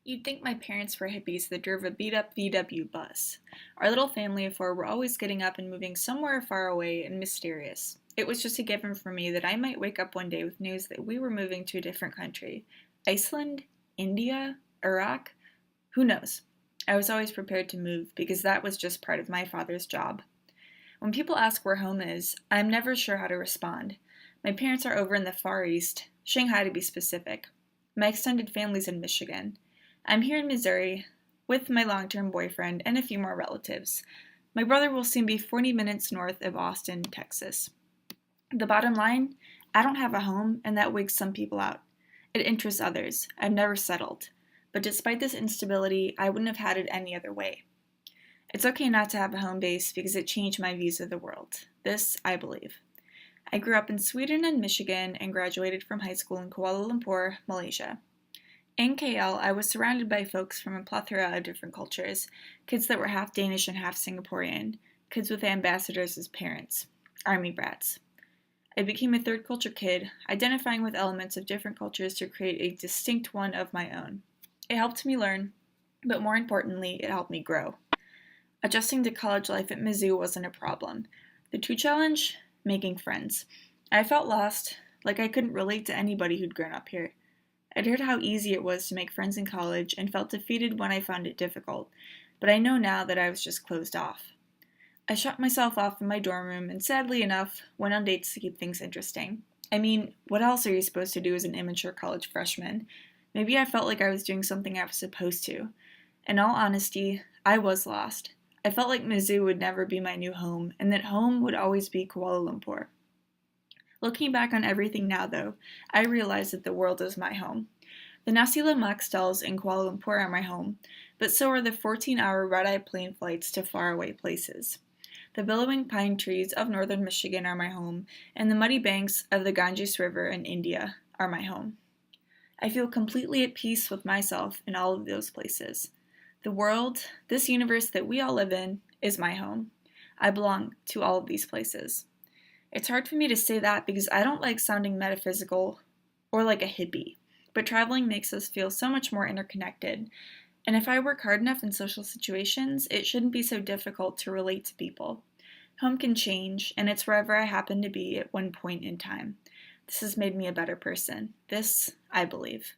You'd think my parents were hippies that drove a beat-up VW bus. Our little family of four were always getting up and moving somewhere far away and mysterious. It was just a given for me that I might wake up one day with news that we were moving to a different country. Iceland? India? Iraq? Who knows? I was always prepared to move because that was just part of my father's job. When people ask where home is, I'm never sure how to respond. My parents are over in the Far East, Shanghai to be specific. My extended family's in Michigan. I'm here in Missouri with my long-term boyfriend and a few more relatives. My brother will soon be 40 minutes north of Austin, Texas. The bottom line, I don't have a home, and that wigs some people out. It interests others. I've never settled. But despite this instability, I wouldn't have had it any other way. It's okay not to have a home base because it changed my views of the world. This, I believe. I grew up in Sweden and Michigan and graduated from high school in Kuala Lumpur, Malaysia. In KL, I was surrounded by folks from a plethora of different cultures, kids that were half Danish and half Singaporean, kids with ambassadors as parents, army brats. I became a third culture kid, identifying with elements of different cultures to create a distinct one of my own. It helped me learn, but more importantly, it helped me grow. Adjusting to college life at Mizzou wasn't a problem. The true challenge? Making friends. I felt lost, like I couldn't relate to anybody who'd grown up here. I'd heard how easy it was to make friends in college and felt defeated when I found it difficult, but I know now that I was just closed off. I shut myself off in my dorm room and sadly enough, went on dates to keep things interesting. I mean, what else are you supposed to do as an immature college freshman? Maybe I felt like I was doing something I was supposed to. In all honesty, I was lost. I felt like Mizzou would never be my new home, and that home would always be Kuala Lumpur. Looking back on everything now, though, I realize that the world is my home. The Nasi Lemak stalls in Kuala Lumpur are my home, but so are the 14-hour red-eye plane flights to faraway places. The billowing pine trees of northern Michigan are my home, and the muddy banks of the Ganges River in India are my home. I feel completely at peace with myself in all of those places. The world, this universe that we all live in, is my home. I belong to all of these places. It's hard for me to say that because I don't like sounding metaphysical or like a hippie, but traveling makes us feel so much more interconnected. And if I work hard enough in social situations, it shouldn't be so difficult to relate to people. Home can change, and it's wherever I happen to be at one point in time. This has made me a better person. This, I believe.